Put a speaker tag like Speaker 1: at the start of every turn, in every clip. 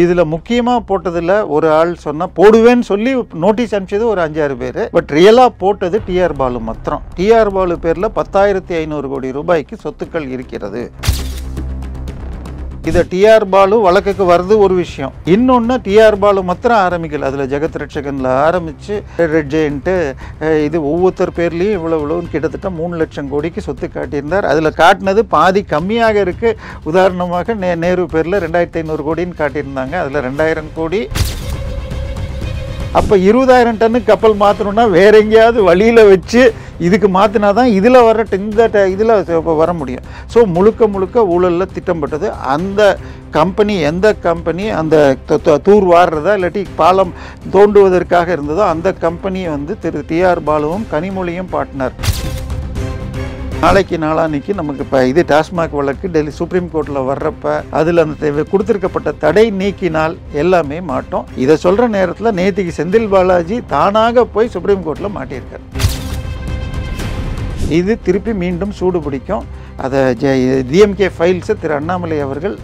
Speaker 1: இதுல முக்கியமா போட்டதுல ஒரு ஆள் சொன்னா போடுவேன்னு சொல்லி நோட்டீஸ் அனுப்பிச்சது ஒரு 5-6 பேர். பட் ரியலா போட்டது டிஆர் பாலு மாத்திரம். டிஆர் பாலு பேர்ல 10,500 கோடி ரூபாய்க்கு சொத்துக்கள் இருக்கிறது. இதை டிஆர் பாலு வழக்குக்கு வருது ஒரு விஷயம். இன்னொன்று டிஆர் பாலு மாத்திரம் ஆரம்பிக்கல. அதில் ஜெகத் ரட்சகனில் ஆரம்பித்து ரெட் ஜெயண்ட்டு இது ஒவ்வொருத்தர் பேர்லேயும் இவ்வளோன்னு கிட்டத்தட்ட 3 லட்சம் கோடிக்கு சொத்து காட்டியிருந்தார். அதில் காட்டினது பாதி கம்மியாக இருக்குது. உதாரணமாக நேரு பேரில் 2,500 கோடின்னு காட்டியிருந்தாங்க. அதில் 2,000 கோடி. அப்போ 20,000 டன்னு கப்பல் மாற்றணுன்னா வேற எங்கேயாவது வழியில் வச்சு இதுக்கு மாற்றினா தான் இதில் வர இதில் வர முடியும். ஸோ முழுக்க ஊழலில் திட்டமிட்டது. அந்த கம்பெனி எந்த கம்பெனி அந்த தூர் வாடுறதா இல்லாட்டி பாலம் தோண்டுவதற்காக இருந்ததோ அந்த கம்பெனியை வந்து திரு டிஆர் பாலுவும் கனிமொழியும் பார்ட்னர். நாளான்னைக்கு நமக்கு இப்போ இது டாஸ்மாக் வழக்கு டெல்லி சுப்ரீம் கோர்ட்டில் வர்றப்ப அதில் அந்த கொடுத்துருக்கப்பட்ட தடை நீக்கினால் எல்லாமே மாட்டோம். இதை சொல்கிற நேரத்தில் நேற்றுக்கு செந்தில் பாலாஜி தானாக போய் சுப்ரீம் கோர்ட்டில் மாட்டியிருக்கார். இது திருப்பி மீண்டும் சூடு பிடிக்கும். அதை டிஎம்கே ஃபைல்ஸை திரு அண்ணாமலை அவர்கள்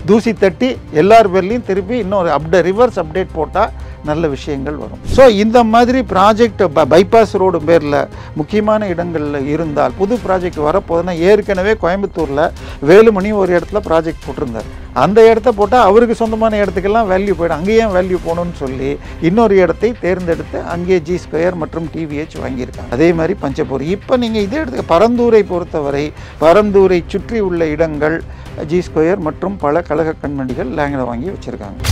Speaker 1: தூசி தட்டி எல்லார் பேர்லையும் திருப்பி இன்னொரு ரிவர்ஸ் அப்டேட் போட்டால் நல்ல விஷயங்கள் வரும். ஸோ இந்த மாதிரி ப்ராஜெக்ட் பைபாஸ் ரோடு பேரில் முக்கியமான இடங்களில் இருந்தால் புது ப்ராஜெக்ட் வரப்போதுன்னா ஏற்கனவே கோயம்புத்தூரில் வேலுமணி ஒரு இடத்துல ப்ராஜெக்ட் போட்டிருந்தார். அந்த இடத்த போட்டால் அவருக்கு சொந்தமான இடத்துக்கெல்லாம் வேல்யூ போய்டும். அங்கேயும் வேல்யூ போகணும்னு சொல்லி இன்னொரு இடத்தை தேர்ந்தெடுத்து அங்கே ஜி ஸ்கொயர் மற்றும் டிவிஹெச் வாங்கியிருக்காங்க. அதே மாதிரி பஞ்சப்பூர். இப்போ நீங்கள் இதே இடத்துக்கு பரந்தூரை பொறுத்தவரை பரந்தூரை சுற்றி உள்ள இடங்கள் ஜி ஸ்கொயர் மற்றும் பல கழக கண்மணிகள் லேங்கில் வாங்கி வச்சுருக்காங்க.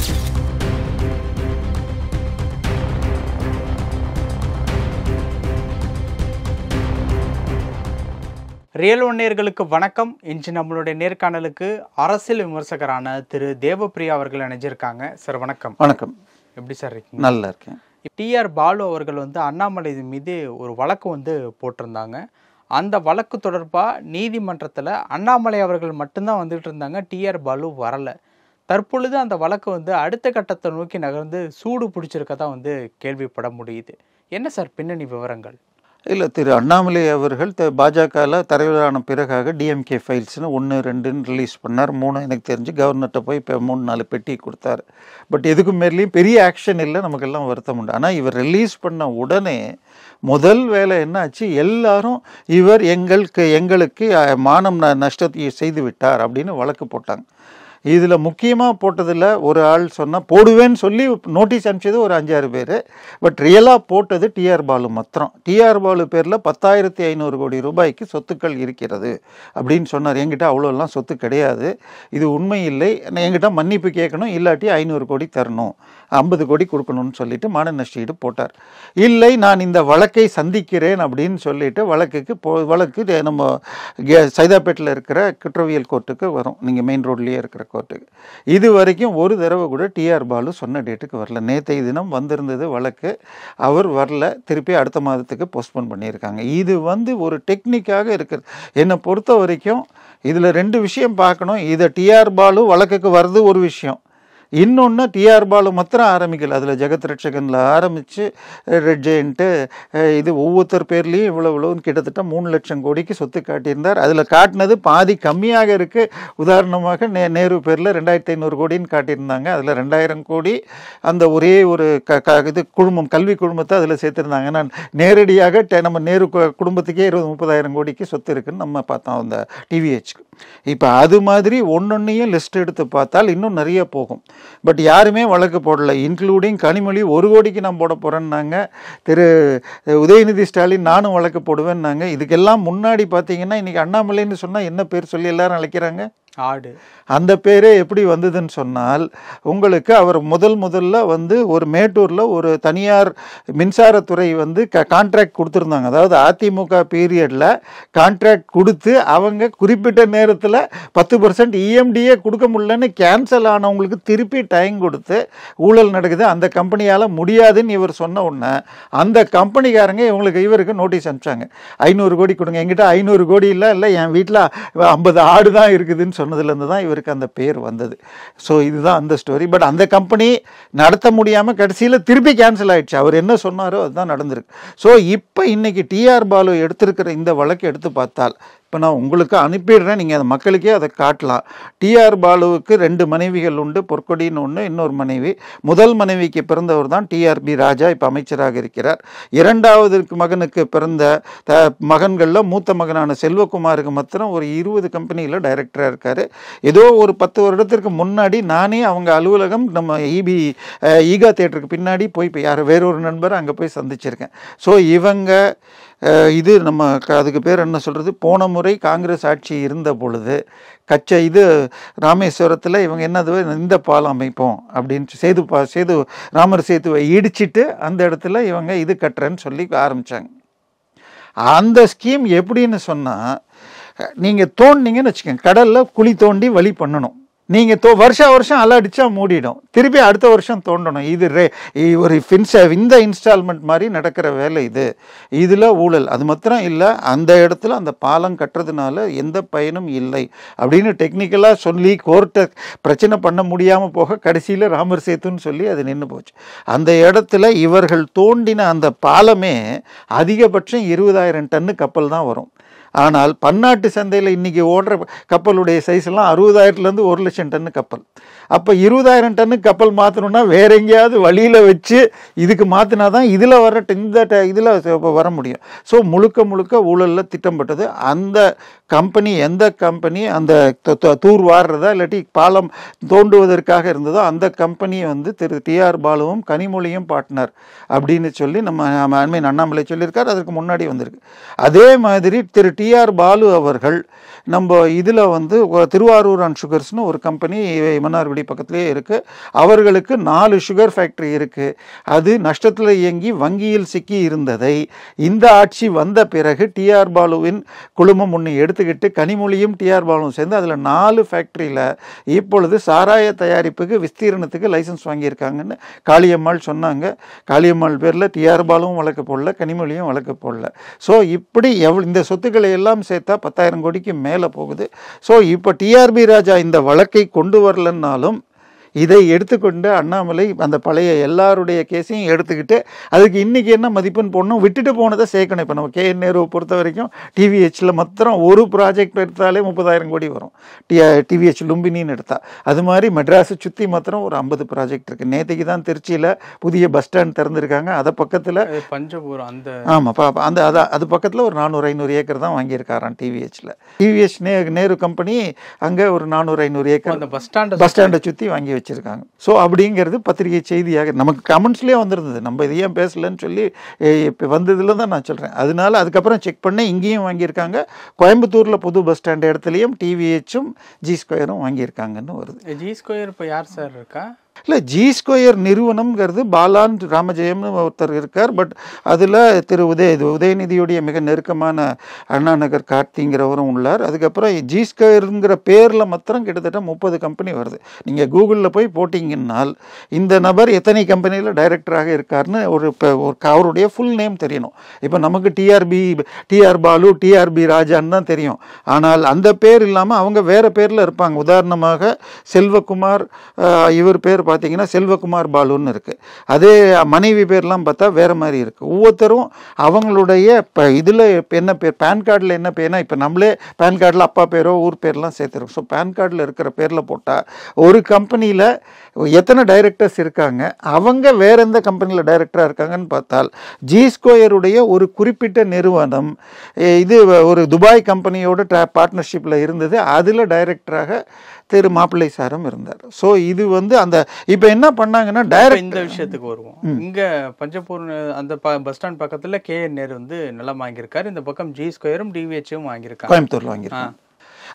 Speaker 2: ரியல் ஒன் நேயர்களுக்கு வணக்கம். இன்று நம்மளுடைய நேர்காணலுக்கு அரசியல் விமர்சகரான திரு தேவப்பிரியா அவர்கள் இணைஞ்சிருக்காங்க. சார் வணக்கம்.
Speaker 1: வணக்கம்.
Speaker 2: எப்படி சார் இருக்கீங்க?
Speaker 1: நல்லா இருக்கேன்.
Speaker 2: டிஆர் பாலு அவர்கள் வந்து அண்ணாமலை மீது ஒரு வழக்கு போட்டிருந்தாங்க. அந்த வழக்கு தொடர்பாக நீதிமன்றத்தில் அண்ணாமலை அவர்கள் மட்டும்தான் வந்துட்டு இருந்தாங்க. டிஆர் பாலு வரலை. தற்பொழுது அந்த வழக்கு அடுத்த கட்டத்தை நோக்கி நகர்ந்து சூடு பிடிச்சிருக்கதா கேள்விப்பட முடியுது. என்ன சார் பின்னணி விவரங்கள்?
Speaker 1: இல்லை, திரு அண்ணாமலை அவர்கள் பாஜகவில் தலைவரான பிறகாக டிஎம்கே ஃபைல்ஸ்னு 1, 2ன்னு ரிலீஸ் பண்ணார். 3 எனக்கு தெரிஞ்சு கவர்னர்கிட்ட போய் இப்போ 3-4 பெட்டி கொடுத்தார். பட் எதுக்கும் மேலேயும் பெரிய ஆக்ஷன் இல்லை. நமக்கெல்லாம் வருத்தம் உண்டு. ஆனால் இவர் ரிலீஸ் பண்ண உடனே முதல் வேலை என்ன ஆச்சு, எல்லாரும் இவர் எங்களுக்கு மானம் நஷ்டத்தை செய்து விட்டார் அப்படின்னு வழக்கு போட்டாங்க. இதில் முக்கியமாக போட்டதில் ஒரு ஆள் சொன்னால் போடுவேன்னு சொல்லி நோட்டீஸ் அனுப்பிச்சது ஒரு 5-6 பேர். பட் ரியலாக போட்டது டிஆர் பாலு மாத்திரம். டிஆர் பாலு பேரில் 10,500 கோடி ரூபாய்க்கு சொத்துக்கள் இருக்கிறது அப்படின்னு சொன்னார். என்கிட்ட அவ்வளோலாம் சொத்து கிடையாது, இது உண்மை இல்லை, என்கிட்ட மன்னிப்பு கேட்கணும், இல்லாட்டி 500 கோடி தரணும், 50 கோடி கொடுக்கணும்னு சொல்லிட்டு மான நஷ்டீடு போட்டார். இல்லை, நான் இந்த வழக்கை சந்திக்கிறேன் அப்படின்னு சொல்லிட்டு வழக்கு நம்ம சைதாப்பேட்டில் இருக்கிற குற்றவியல் கோர்ட்டுக்கு வரும். நீங்கள் மெயின் ரோட்லேயே இருக்கிற கோர்ட்டுக்கு. இது வரைக்கும் ஒரு தடவை கூட டிஆர் பாலு சொன்ன டேட்டுக்கு வரல. நேற்றைய தினம் வந்திருந்தது வழக்கு, அவர் வரல. திருப்பி அடுத்த மாதத்துக்கு போஸ்ட்போன் பண்ணியிருக்காங்க. இது ஒரு டெக்னிக்காக இருக்கிறது. என்னை பொறுத்த வரைக்கும் இதில் 2 விஷயம் பார்க்கணும். இதை டிஆர் பாலு வழக்குக்கு வருது ஒரு விஷயம். இன்னொன்று டிஆர் பாலு மாத்திரம் ஆரம்பிக்கல. அதில் ஜெகத் ரட்சகனில் ஆரம்பித்து ரெட் ஜெயண்ட்டு இது ஒவ்வொருத்தர் பேர்லேயும் இவ்வளோன்னு கிட்டத்தட்ட 3 லட்சம் கோடிக்கு சொத்து காட்டியிருந்தார். அதில் காட்டினது பாதி கம்மியாக இருக்குது. உதாரணமாக நேரு பேரில் 2,500 கோடின்னு காட்டியிருந்தாங்க. அதில் 2,000 கோடி அந்த ஒரே ஒரு இது குழுமம், கல்வி குழுமத்தை அதில் சேர்த்துருந்தாங்க. நான் நேரடியாக நம்ம நேரு குடும்பத்துக்கே 20-30,000 கோடிக்கு சொத்து இருக்குதுன்னு நம்ம பார்த்தோம் அந்த டிவிஹெச்க்கு. இப்போ அது மாதிரி ஒன்னொன்னையும் லிஸ்ட் எடுத்து பார்த்தால் இன்னும் நிறைய போகும். பட் யாருமே வழக்கு போடலை, இன்க்ளூடிங் கனிமொழி 1 கோடிக்கு நான் போட போகிறேன்னாங்க. திரு உதயநிதி ஸ்டாலின் நானும் வழக்கு போடுவேன்னாங்க. இதுக்கெல்லாம் முன்னாடி பார்த்தீங்கன்னா இன்றைக்கி அண்ணாமலைன்னு சொன்னால் என்ன பேர் சொல்லி எல்லாரும் அழைக்கிறாங்க?
Speaker 2: ஆடு.
Speaker 1: அந்த பேரே எப்படி வந்ததுன்னு சொன்னால், உங்களுக்கு அவர் முதல்ல ஒரு மேட்டூரில் ஒரு தனியார் மின்சாரத்துறை கான்ட்ராக்ட் கொடுத்துருந்தாங்க. அதாவது அதிமுக பீரியடில் கான்ட்ராக்ட் கொடுத்து அவங்க குறிப்பிட்ட நேரத்தில் 10% இஎம்டியே கொடுக்க முடியலன்னு கேன்சல் ஆனவங்களுக்கு திருப்பி டைம் கொடுத்து ஊழல் நடக்குது, அந்த கம்பெனியால் முடியாதுன்னு இவர் சொன்ன உடனே அந்த கம்பெனிக்காரங்க இவருக்கு நோட்டீஸ் அனுப்பிச்சாங்க. 500 கோடி கொடுங்க. என்கிட்ட 500 கோடி இல்லை, என் வீட்டில் 50 ஆடு தான் இருக்குதுன்னு சொன்னதுலேருந்து தான் இவருக்கு அந்த பேர் வந்தது. ஸோ இதுதான் அந்த ஸ்டோரி. பட் அந்த கம்பெனி நடத்த முடியாமல் கடைசியில் திருப்பி கேன்சல் ஆகிடுச்சு. அவர் என்ன சொன்னாரோ அதுதான் நடந்திருக்கு. ஸோ இப்போ இன்னைக்கு டிஆர் பாலு எடுத்திருக்கிற இந்த வழக்கு எடுத்து பார்த்தால் இப்போ நான் உங்களுக்கு அனுப்பிடுறேன், நீங்கள் அதை மக்களுக்கே அதை காட்டலாம். டிஆர் பாலுவுக்கு 2 மனைவிகள் உண்டு, பொற்கொடின்னு ஒன்று, இன்னொரு மனைவி. முதல் மனைவிக்கு பிறந்தவர் தான் டிஆர்பி ராஜா, இப்போ அமைச்சராக இருக்கிறார். இரண்டாவது மகனுக்கு பிறந்த மகன்களில் மூத்த மகனான செல்வகுமாருக்கு மாத்திரம் ஒரு 20 கம்பெனியில் டைரக்டராக இருக்கார். ஏதோ ஒரு 10 வருடத்திற்கு முன்னாடி நானே அவங்க அலுவலகம் நம்ம ஈகா தியேட்டருக்கு பின்னாடி போய் வேறொரு நண்பர் அங்கே போய் சந்திச்சிருக்கேன். ஸோ இவங்க இது நம்ம அதுக்கு பேர் என்ன சொல்கிறது, போன முறை காங்கிரஸ் ஆட்சி இருந்த பொழுது ராமேஸ்வரத்தில் இவங்க என்னது இந்த பாலம் அமைப்போம் அப்படின்னு சேது ராமர் சேதுவை இடிச்சிட்டு அந்த இடத்துல இவங்க இது கட்டுறேன்னு சொல்லி ஆரம்பித்தாங்க. அந்த ஸ்கீம் எப்படின்னு சொன்னால், நீங்கள் தோண்டிங்கன்னு வச்சுக்கோங்க, கடலில் குழி தோண்டி வழி பண்ணணும். நீங்கள் வருஷம் அலை அடித்தா மூடிடும், திருப்பி அடுத்த வருஷம் தோண்டணும். இது ஒரு இந்த இன்ஸ்டால்மெண்ட் மாதிரி நடக்கிற வேலை இது. இதில் ஊழல் அது மாத்திரம் இல்லை, அந்த இடத்துல அந்த பாலம் கட்டுறதுனால எந்த பயனும் இல்லை அப்படின்னு டெக்னிக்கலாக சொல்லி கோர்ட்டை பிரச்சனை பண்ண முடியாமல் போக கடைசியில் ராமர் சேத்துன்னு சொல்லி அது நின்று போச்சு. அந்த இடத்துல இவர்கள் தோண்டின அந்த பாலமே அதிகபட்சம் 20,000 டன்னு கப்பல் தான் வரும். ஆனால் பன்னாட்டு சந்தையில் இன்றைக்கி ஓடுற கப்பலுடைய சைஸ்லாம் 60,000லேருந்து 1,00,000 டன்னு கப்பல். அப்போ 20,000 டன்னு கப்பல் மாற்றணுன்னா வேற எங்கேயாவது வழியில் வச்சு இதுக்கு மாற்றினா தான் இதில் வர இதில் வர முடியும். ஸோ முழுக்க ஊழலில் திட்டமிட்டது. அந்த கம்பெனி எந்த கம்பெனி அந்த தூர் வாடுறதா இல்லாட்டி பாலம் தோண்டுவதற்காக இருந்ததோ அந்த கம்பெனியை திரு டிஆர் பாலுவும் கனிமொழியும் பார்ட்னர் அப்படின்னு சொல்லி நம்ம அண்ணாமலை சொல்லியிருக்கார். அதற்கு முன்னாடி வந்திருக்கு. அதே மாதிரி திரு டிஆர் பாலு அவர்கள் நம்ம இதில் திருவாரூர் அண்ட் சுகர்ஸ்னு ஒரு கம்பெனி மன்னார்குடி பக்கத்துலேயே இருக்குது. அவர்களுக்கு 4 சுகர் ஃபேக்ட்ரி இருக்குது. அது நஷ்டத்தில் இயங்கி வங்கியில் சிக்கி இருந்ததை இந்த ஆட்சி வந்த பிறகு டிஆர் பாலுவின் குழுமம் ஒன்று எடுத்துக்கிட்டு கனிமொழியும் டிஆர் பாலுவும் சேர்ந்து அதில் 4 ஃபேக்ட்ரியில் இப்பொழுது சாராய தயாரிப்புக்கு விஸ்தீரணத்துக்கு லைசன்ஸ் வாங்கியிருக்காங்கன்னு காளியம்மாள் சொன்னாங்க. காளியம்மாள் பேரில் டிஆர் பாலுவும் வழக்கு போடல, கனிமொழியும் வழக்கு போடல. ஸோ இப்படி இந்த சொத்துக்களை எல்லாம் சேர்த்தா 10,000 கோடிக்கு மேலே போகுது. ஸோ இப்போ டிஆர்பி ராஜா இந்த வழக்கை கொண்டு வரலன்னாலும் இதை எடுத்துக்கொண்டு அண்ணாமலை அந்த பழைய எல்லாருடைய கேஸையும் எடுத்துக்கிட்டு அதுக்கு இன்றைக்கி என்ன மதிப்புன்னு போடணும், விட்டுட்டு போனதை சேர்க்கணும். இப்போ நம்ம KN நேருவை பொறுத்த வரைக்கும் TVHல மாத்திரம் ஒரு ப்ராஜெக்ட் எடுத்தாலே 30,000 கோடி வரும். TVH லும்பினின்னு எடுத்தா அது மாதிரி மெட்ராஸை சுற்றி மாத்திரம் ஒரு 50 ப்ராஜெக்ட் இருக்குது. நேற்றுக்கு தான் திருச்சியில் புதிய பஸ் ஸ்டாண்ட் திறந்துருக்காங்க. அதை பக்கத்தில்
Speaker 2: பஞ்சபுரம்
Speaker 1: ஆமாம் அது பக்கத்தில் ஒரு 400-500 ஏக்கர் தான் வாங்கியிருக்காராம் TVHல. TVH நேரு கம்பெனி அங்கே ஒரு 400-500 ஏக்கர் பஸ் ஸ்டாண்டை சுற்றி வாங்கி வச்சிருக்காங்க. ஸோ அப்படிங்கிறது பத்திரிகை செய்தியாக நமக்கு கமெண்ட்ஸ்லேயே வந்திருந்தது. நம்ம இது ஏன் பேசலன்னு சொல்லி இப்போ வந்ததில் தான் நான் சொல்கிறேன். அதனால அதுக்கப்புறம் செக் பண்ணேன், இங்கேயும் வாங்கியிருக்காங்க. கோயம்புத்தூரில் புது பஸ் ஸ்டாண்ட் இடத்துலையும் TVHம் G ஸ்கொயரும் வாங்கியிருக்காங்கன்னு வருது.
Speaker 2: G ஸ்கொயர் இப்போ யார் சார் இருக்கா?
Speaker 1: இல்லை, G ஸ்கொயர் நிறுவனம்ங்கிறது பாலான் ராமஜெயம்னு ஒருத்தர் இருக்கார். பட் அதில் திரு உதயநிதியுடைய மிக நெருக்கமான அண்ணா நகர் கார்த்திங்கிறவரும் உள்ளார். அதுக்கப்புறம் G ஸ்கொயருங்கிற பேரில் மாத்திரம் கிட்டத்தட்ட 30 கம்பெனி வருது. நீங்கள் கூகுளில் போய் போட்டிங்கன்னால் இந்த நபர் எத்தனை கம்பெனியில் டைரக்டராக இருக்காருன்னு அவருடைய ஃபுல் நேம் தெரியணும். இப்போ நமக்கு டிஆர் பாலு, டிஆர்பி ராஜான்னு தான் தெரியும். ஆனால் அந்த பேர் இல்லாமல் அவங்க வேறு பேரில் இருப்பாங்க. உதாரணமாக செல்வகுமார், இவர் பேர் பார்த்தீங்கன்னா செல்வகுமார் பாலுன்னு இருக்குது. அதே மனைவி பேர்லாம் பார்த்தா வேறு மாதிரி இருக்குது. ஒவ்வொருத்தரும் அவங்களுடைய இப்போ இதில் என்ன பேர், பேன் கார்டில் என்ன பேர்னா, இப்போ நம்மளே பேன் கார்டில் அப்பா பேரோ ஊர் பேர்லாம் சேர்த்துருக்கோம். ஸோ பேன் கார்டில் இருக்கிற பேரில் போட்டால் ஒரு கம்பெனியில் எத்தனை டைரக்டர்ஸ் இருக்காங்க, அவங்க வேற எந்த கம்பெனியில் டைரக்டராக இருக்காங்கன்னு பார்த்தால் G ஸ்கொயருடைய ஒரு குறிப்பிட்ட நிறுவனம் இது ஒரு துபாய் கம்பெனியோட பார்ட்னர்ஷிப்பில் இருந்தது. அதில் டைரக்டராக திரு மாப்பிள்ளை சாரும் இருந்தார். ஸோ இது அந்த இப்போ என்ன பண்ணாங்கன்னா டைரக்ட்
Speaker 2: இந்த விஷயத்துக்கு வருவோம். இங்கே பஞ்சபூர் அந்த பஸ் ஸ்டாண்ட் பக்கத்தில் KN நேரு நிலம் வாங்கியிருக்காரு. இந்த பக்கம் G ஸ்கொயரும் TVHம் வாங்கியிருக்காங்க,
Speaker 1: கோயம்புத்தூரில் வாங்கியிருக்காங்க.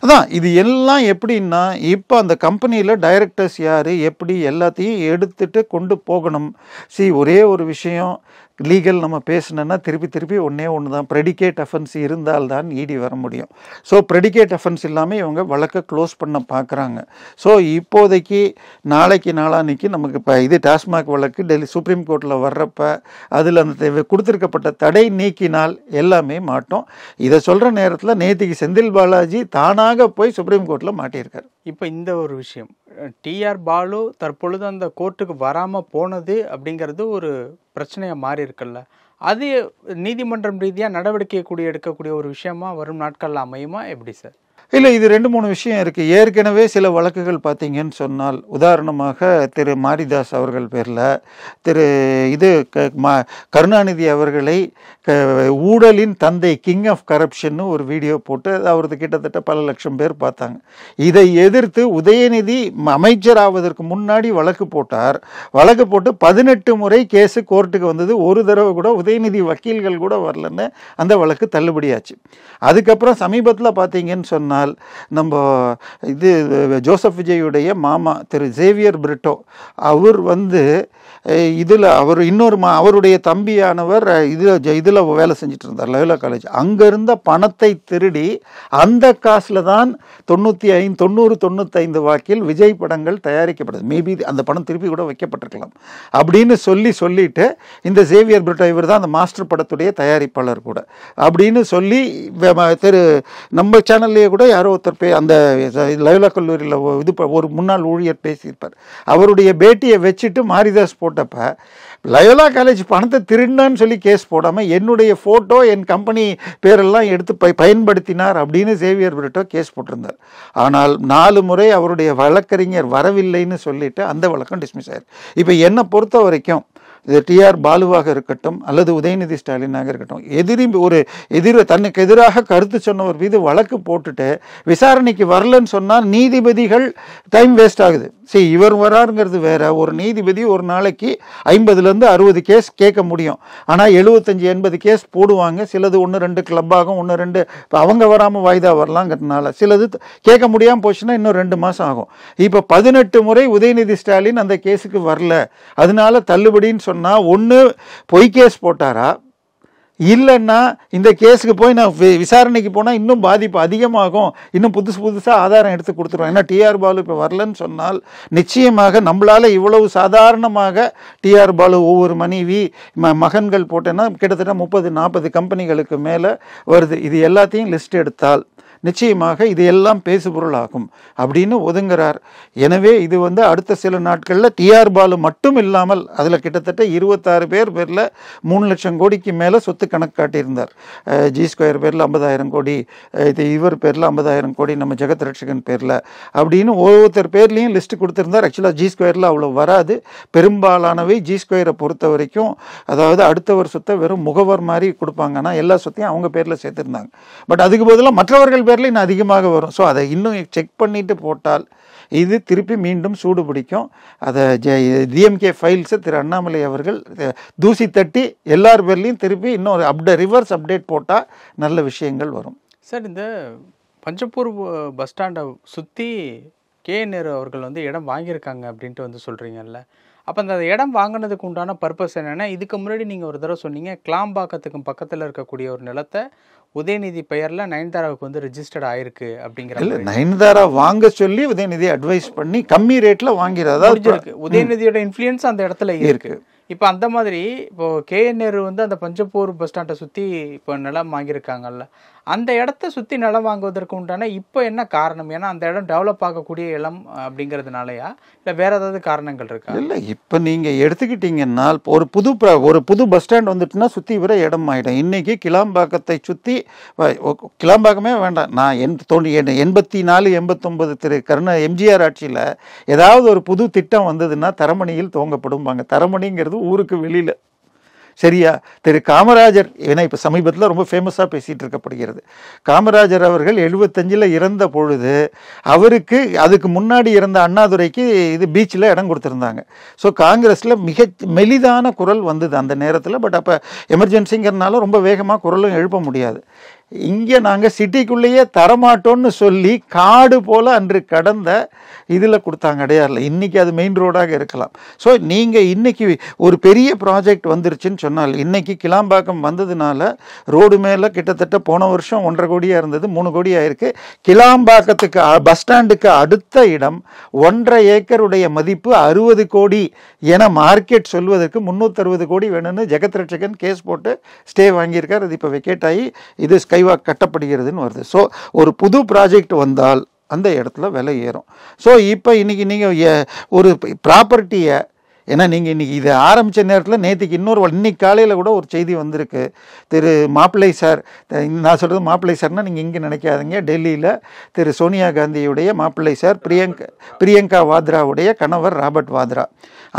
Speaker 1: அதான் இது எல்லாம் எப்படின்னா, இப்போ அந்த கம்பெனியில் டைரக்டர்ஸ் யார், எப்படி எல்லாத்தையும் எடுத்துட்டு கொண்டு போகணும். ஒரே ஒரு விஷயம் லீகல் நம்ம பேசணுன்னா திருப்பி ஒன்றே தான், ப்ரெடிகேட் அஃபென்ஸ் இருந்தால்தான் ED வர முடியும். ஸோ ப்ரெடிகேட் அஃபென்ஸ் இல்லாமல் இவங்க வழக்கை க்ளோஸ் பண்ண பார்க்குறாங்க. ஸோ இப்போதைக்கு நாளான்னைக்கு நமக்கு இப்போ இது டாஸ்மாக் வழக்கு டெல்லி சுப்ரீம் கோர்ட்டில் வர்றப்ப அதில் அந்த கொடுத்துருக்கப்பட்ட தடை நீக்கினால் எல்லாமே மாட்டோம். இதை சொல்கிற நேரத்தில் நேற்றுக்கு செந்தில் பாலாஜி தானாக போய் சுப்ரீம் கோர்ட்டில் மாட்டியிருக்கார்.
Speaker 2: இப்போ இந்த ஒரு விஷயம் டிஆர் பாலு தற்பொழுது அந்த கோர்ட்டுக்கு வராமல் போனது அப்படிங்கிறது ஒரு பிரச்சனையாக மாறி இருக்குல்ல, அது நீதிமன்றம் ரீதியாக நடவடிக்கை எடுக்கக்கூடிய ஒரு விஷயமா வரும் நாட்களில் அமையுமா எப்படி சார்?
Speaker 1: இல்லை, இது 2-3 விஷயம் இருக்குது. ஏற்கனவே சில வழக்குகள் பார்த்தீங்கன்னு சொன்னால், உதாரணமாக திரு மாரிதாஸ் அவர்கள் பேரில் கருணாநிதி அவர்களை ஊழலின் தந்தை கிங் ஆஃப் கரப்ஷன்னு ஒரு வீடியோ போட்டு அவரது கிட்டத்தட்ட பல லட்சம் பேர் பார்த்தாங்க. இதை எதிர்த்து உதயநிதி அமைச்சராவதற்கு முன்னாடி வழக்கு போட்டார். வழக்கு போட்டு 18 முறை கேஸு கோர்ட்டுக்கு வந்தது. ஒரு தடவை கூட உதயநிதி வக்கீல்கள் கூட வரலன்னு அந்த வழக்கு தள்ளுபடியாச்சு. அதுக்கப்புறம் சமீபத்தில் பார்த்தீங்கன்னு சொன்னால், நம்ம ஜோசப் விஜயுடைய மாமா திரு சேவியர் பிரிட்டோ அவர் அவருடைய தம்பியானவர் இதில் வேலை செஞ்சுட்டு இருந்தார், லயோலா காலேஜ். அங்கே இருந்த பணத்தை திருடி அந்த காசில் தான் 90-95 வாக்கில் விஜய் படங்கள் தயாரிக்கப்படுது. மேபி அந்த பணம் திருப்பி கூட வைக்கப்பட்டிருக்கலாம் அப்படின்னு சொல்லிட்டு இந்த சேவியர் பிரிட்டோ இவர் தான் அந்த மாஸ்டர் படத்துடைய தயாரிப்பாளர் கூட அப்படின்னு சொல்லி நம்ம சேனல்லையே கூட யாரோ ஒருத்தர் அந்த லயோலா கல்லூரியில் ஒரு முன்னாள் ஊழியர் பேசியிருப்பார். அவருடைய பேட்டியை வச்சுட்டு மாரிதாஸ் போட்டப்ப லயோலா காலேஜ் பணத்தை திருடினான்னு சொல்லி கேஸ் போடாமல் என்னுடைய ஃபோட்டோ என் கம்பெனி பேரெல்லாம் எடுத்து பயன்படுத்தினார் அப்படின்னு சேவியர் பிரிட்டோ கேஸ் போட்டிருந்தார். ஆனால் 4 முறை அவருடைய வழக்கறிஞர் வரவில்லைன்னு சொல்லிட்டு அந்த வழக்கம் டிஸ்மிஸ் ஆயிருக்கு. இப்போ என்னை பொறுத்த வரைக்கும் இது டிஆர் பாலுவாக இருக்கட்டும் அல்லது உதயநிதி ஸ்டாலினாக இருக்கட்டும், தனக்கு எதிராக கருத்து சொன்னவர் மீது வழக்கு போட்டுட்டு விசாரணைக்கு வரலன்னு சொன்னால் நீதிபதிகள் டைம் வேஸ்ட் ஆகுது. சரி, இவர் வராருங்கிறது வேற. ஒரு நீதிபதி ஒரு நாளைக்கு 50 to 60 கேஸ் கேட்க முடியும். ஆனால் 75-80 கேஸ் போடுவாங்க. சிலது 1-2 கிளப்பாகும், 1-2 அவங்க வராமல் வாய்தா வரலாங்கிறதுனால சிலது கேட்க முடியாமல் போச்சுன்னா இன்னும் 2 மாதம் ஆகும். இப்போ 18 முறை உதயநிதி ஸ்டாலின் அந்த கேஸுக்கு வரல, அதனால தள்ளுபடின்னு சொன்னால் ஒன்று பொய் கேஸ் போட்டாரா, இல்லைன்னா இந்த கேஸுக்கு போய் நான் விசாரணைக்கு போனால் இன்னும் பாதிப்பு அதிகமாகும், இன்னும் புதுசாக ஆதாரம் எடுத்து கொடுத்துருவோம். ஏன்னா டிஆர் பாலு இப்போ வரலன்னு சொன்னால் நிச்சயமாக நம்மளால் இவ்வளவு சாதாரணமாக டிஆர் பாலு ஒவ்வொரு மனைவி மகன்கள் போட்டேன்னா கிட்டத்தட்ட 30-40 கம்பெனிகளுக்கு மேலே வருது. இது எல்லாத்தையும் லிஸ்ட் எடுத்தால் நிச்சயமாக இது எல்லாம் பேசுபொருள் ஆகும் அப்படின்னு ஒதுங்குறார். எனவே இது அடுத்த சில நாட்களில் டிஆர் பாலு மட்டும் இல்லாமல் அதில் கிட்டத்தட்ட 26 பேரில் 3 லட்சம் கோடிக்கு மேலே சொத்து கணக்கு காட்டியிருந்தார். ஜி ஸ்கொயர் பேரில் 50,000 கோடி, இவர் பேரில் 50,000 கோடி, நம்ம ஜெகத் ரட்சகன் பேரில் அப்படின்னு ஒவ்வொருத்தர் பேர்லேயும் லிஸ்ட் கொடுத்துருந்தார். ஆக்சுவலாக ஜி ஸ்கொயரில் அவ்வளோ வராது. பெரும்பாலானவை ஜி ஸ்கொயரை பொறுத்த வரைக்கும் அதாவது அடுத்தவர் சொத்தை வெறும் முகவர் மாதிரி கொடுப்பாங்கன்னா எல்லா சொத்தையும் அவங்க பேரில் சேர்த்துருந்தாங்க. பட் அதுக்கு பதிலாக மற்றவர்கள் பேரில் இன்னும் அதிகமாக வரும். ஸோ அதை இன்னும் செக் பண்ணிட்டு போட்டால் இது திருப்பி மீண்டும் சூடு பிடிக்கும். அதை டிஎம்கே ஃபைல்ஸை திரு அண்ணாமலை அவர்கள் தூசி தட்டி எல்லார் பேர்லையும் திருப்பி இன்னும் ரிவர்ஸ் அப்டேட் போட்டால் நல்ல விஷயங்கள் வரும்.
Speaker 2: சார், இந்த பஞ்சப்பூர் பஸ் ஸ்டாண்டை சுற்றி நேரு அவர்கள் இடம் வாங்கியிருக்காங்க அப்படின்ட்டு சொல்கிறீங்கல்ல, அப்போ அந்த இடம் வாங்கினதுக்கு உண்டான பர்பஸ் என்னென்னா, இதுக்கு முன்னாடி நீங்கள் ஒரு தடவை சொன்னீங்க கிளாம்பாக்கத்துக்கு பக்கத்தில் இருக்கக்கூடிய ஒரு நிலத்தை உதயநிதி பெயரில் நயன்தாராவுக்கு ரெஜிஸ்டர்ட் ஆயிருக்கு அப்படிங்கிற.
Speaker 1: நயன்தாரா வாங்க சொல்லி உதயநிதி அட்வைஸ் பண்ணி கம்மி ரேட்டில் வாங்கிறதா
Speaker 2: இருக்கு. உதயநிதியோட இன்ஃப்ளூயன்ஸ் அந்த இடத்துல இருக்கு. இப்போ அந்த மாதிரி இப்போ நேரு அந்த பஞ்சப்பூர் பஸ் ஸ்டாண்டை சுற்றி இப்போ நிலம் வாங்கியிருக்காங்கல்ல, அந்த இடத்த சுற்றி நிலம் வாங்குவதற்கு உண்டான இப்போ என்ன காரணம்? ஏன்னா அந்த இடம் டெவலப் ஆகக்கூடிய இடம் அப்படிங்கிறதுனாலயா, இல்லை வேற ஏதாவது காரணங்கள் இருக்கா?
Speaker 1: இல்லை, இப்போ நீங்கள் எடுத்துக்கிட்டீங்கன்னா ஒரு புது பஸ் ஸ்டாண்ட் வந்துட்டுன்னா சுற்றி வர இடம் ஆகிடும். இன்றைக்கி கிளாம்பாக்கத்தை சுற்றி கிளாம்பாக்கமே வேண்டாம். நான் 84-89 திரு எம்ஜிஆர் ஆட்சியில் ஏதாவது ஒரு புது திட்டம் வந்ததுன்னா தரமணியில் துவங்கப்படும்பாங்க. தரமணிங்கிறது ஊருக்கு வெளியில். சரியா? திரு காமராஜர் ஏன்னா இப்போ சமீபத்தில் ரொம்ப ஃபேமஸாக பேசிகிட்டு இருக்கப்படுகிறது. காமராஜர் அவர்கள் 75 இறந்த பொழுது அவருக்கு அதுக்கு முன்னாடி இருந்த அண்ணாதுரைக்கு இது பீச்சில் இடம் கொடுத்துருந்தாங்க. ஸோ காங்கிரஸில் மிக மெலிதான குரல் வந்தது அந்த நேரத்தில். பட் அப்போ எமர்ஜென்சிங்கிறதுனால ரொம்ப வேகமாக குரலும் எழுப்ப முடியாது. இங்கே நாங்கள் சிட்டிக்குள்ளேயே தரமாட்டோன்னு சொல்லி காடு போல் அன்று கடந்த இதில் கொடுத்தாங்க அடையாரில். இன்றைக்கி அது மெயின் ரோடாக இருக்கலாம். ஸோ நீங்கள் இன்றைக்கி ஒரு பெரிய ப்ராஜெக்ட் வந்துருச்சுன்னு சொன்னால், இன்றைக்கி கிளாம்பாக்கம் வந்ததுனால ரோடு மேலே கிட்டத்தட்ட போன வருஷம் 1.5 கோடியாக இருந்தது, 3 கோடி ஆயிருக்கு. கிளாம்பாக்கத்துக்கு பஸ் ஸ்டாண்டுக்கு அடுத்த இடம் 1.5 ஏக்கருடைய மதிப்பு 60 கோடி என மார்க்கெட் சொல்வதற்கு 360 கோடி வேணும்னு ஜெகத் ரட்சகன் கேஸ் போட்டு ஸ்டே வாங்கியிருக்கார். அது இப்போ வெக்கேட் ஆகி இது ஸ்கைவாக் கட்டப்படுகிறதுன்னு வருது. ஸோ ஒரு புது ப்ராஜெக்ட் வந்தால் அந்த இடத்துல விலை ஏறும். ஸோ இப்போ இன்றைக்கி நீங்கள் ஒரு ப்ராப்பர்ட்டியை ஏன்னா நீங்கள் இன்றைக்கி இதை ஆரம்பித்த நேரத்தில் நேற்றுக்கு இன்னைக்கு காலையில் கூட ஒரு செய்தி வந்திருக்கு. திரு மாப்பிள்ளை சார், நான் சொல்கிறது மாப்பிள்ளை சார்னால் நீங்கள் இங்கே நினைக்காதீங்க, டெல்லியில் திரு சோனியா காந்தியுடைய மாப்பிள்ளை சார் பிரியங்கா வாத்ராவுடைய கணவர் ராபர்ட் வாத்ரா.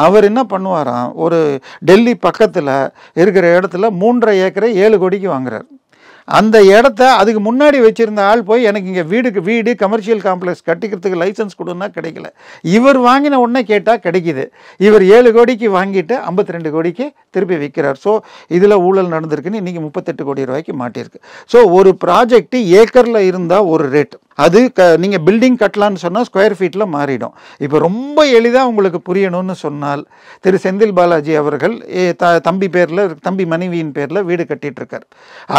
Speaker 1: அவர் என்ன பண்ணுவாராம், ஒரு டெல்லி பக்கத்தில் இருக்கிற இடத்துல 3.5 ஏக்கரை 7 கோடிக்கு வாங்குறார். அந்த இடத்த அதுக்கு முன்னாடி வச்சுருந்த ஆள் போய் எனக்கு இங்கே வீடு கமர்ஷியல் காம்ப்ளெக்ஸ் கட்டிக்கிறதுக்கு லைசன்ஸ் கொடுன்னா கிடைக்கல. இவர் வாங்கின உடனே கேட்டால் கிடைக்கிது. இவர் 7 கோடிக்கு வாங்கிட்டு 52 கோடிக்கு திருப்பி விற்கிறார். ஸோ இதில் ஊழல் நடந்திருக்குன்னு இன்றைக்கி 38 கோடி ரூபாய்க்கு மாட்டியிருக்கு. ஸோ ஒரு ப்ராஜெக்ட் ஏக்கரில் இருந்தால் ஒரு ரேட், அது நீங்கள் பில்டிங் கட்டலான்னு சொன்னால் ஸ்கொயர் ஃபீட்டில் மாறிடும். இப்போ ரொம்ப எளிதாக உங்களுக்கு புரியணும்னு சொன்னால், திரு செந்தில் பாலாஜி அவர்கள் தம்பி மனைவியின் பேரில் வீடு கட்டிகிட்ருக்கார்.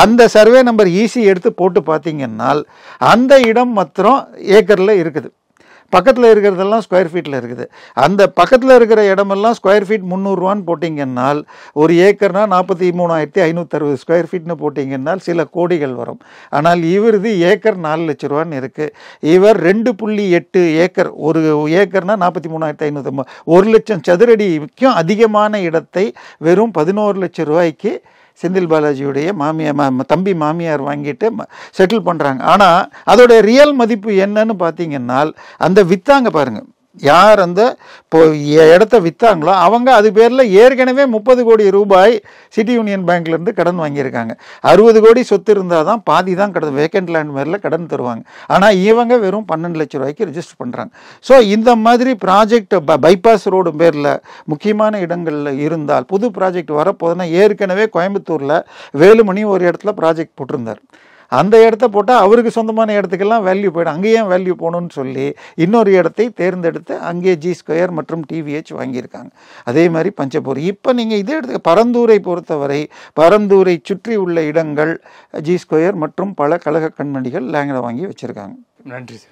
Speaker 1: அந்த சர்வே நம்பர் ஈஸி எடுத்து போட்டு பார்த்தீங்கன்னா அந்த இடம் மாத்திரம் ஏக்கரில் இருக்குது, பக்கத்தில் இருக்கிறதெல்லாம் ஸ்கொயர் ஃபீட்டில் இருக்குது. அந்த பக்கத்தில் இருக்கிற இடமெல்லாம் ஸ்கொயர் ஃபீட் 300 ரூபான்னு போட்டிங்கன்னால், ஒரு ஏக்கர்னால் 43,560 ஸ்கொயர் ஃபீட்னு போட்டிங்கன்னால் சில கோடிகள் வரும். ஆனால் இவருது ஏக்கர் 4 லட்ச ரூபான்னு இருக்குது. இவர் 2.8 ஏக்கர், ஒரு ஏக்கர்னால் 43,550, 1 லட்சம் சதுரடிக்கும் அதிகமான இடத்தை வெறும் 11 லட்சம் ரூபாய்க்கு செந்தில் பாலாஜியுடைய தம்பி மாமியார் வாங்கிட்டு செட்டில் பண்ணுறாங்க. ஆனால் அதோடைய ரியல் மதிப்பு என்னன்னு பார்த்தீங்கன்னா, அந்த விற்றாங்க பாருங்கள், யார் அந்த இடத்த விற்றாங்களோ அவங்க அது பேரில் ஏற்கனவே 30 கோடி ரூபாய் சிட்டி யூனியன் பேங்க்லேருந்து கடன் வாங்கியிருக்காங்க. 60 கோடி சொத்து இருந்தால் தான் பாதி தான் கடன், வேக்கண்ட் லேண்ட் மேரில் கடன் தருவாங்க. ஆனால் இவங்க வெறும் 12 லட்சம் ரூபாய்க்கு ரிஜிஸ்டர் பண்ணுறாங்க. ஸோ இந்த மாதிரி ப்ராஜெக்ட் பைபாஸ் ரோடு பேரில் முக்கியமான இடங்களில் இருந்தால், புது ப்ராஜெக்ட் வரப்போதுன்னா, ஏற்கனவே கோயம்புத்தூரில் வேலுமணி ஒரு இடத்துல ப்ராஜெக்ட் போட்டிருந்தார். அந்த இடத்த போட்டால் அவருக்கு சொந்தமான இடத்துக்கெல்லாம் வேல்யூ போய்டும். அங்கேயும் வேல்யூ போகணுன்னு சொல்லி இன்னொரு இடத்தை தேர்ந்தெடுத்து அங்கே ஜி ஸ்கொயர் மற்றும் டிவிஹெச் வாங்கியிருக்காங்க. அதே மாதிரி பஞ்சப்பூர். இப்போ நீங்கள் இதே இடத்துக்கு பரந்தூரை பொறுத்தவரை, பரந்தூரை சுற்றி உள்ள இடங்கள் ஜி ஸ்கொயர் மற்றும் பல கழக கண்மணிகள் லேங்களை வாங்கி வச்சுருக்காங்க.
Speaker 2: நன்றி சார்.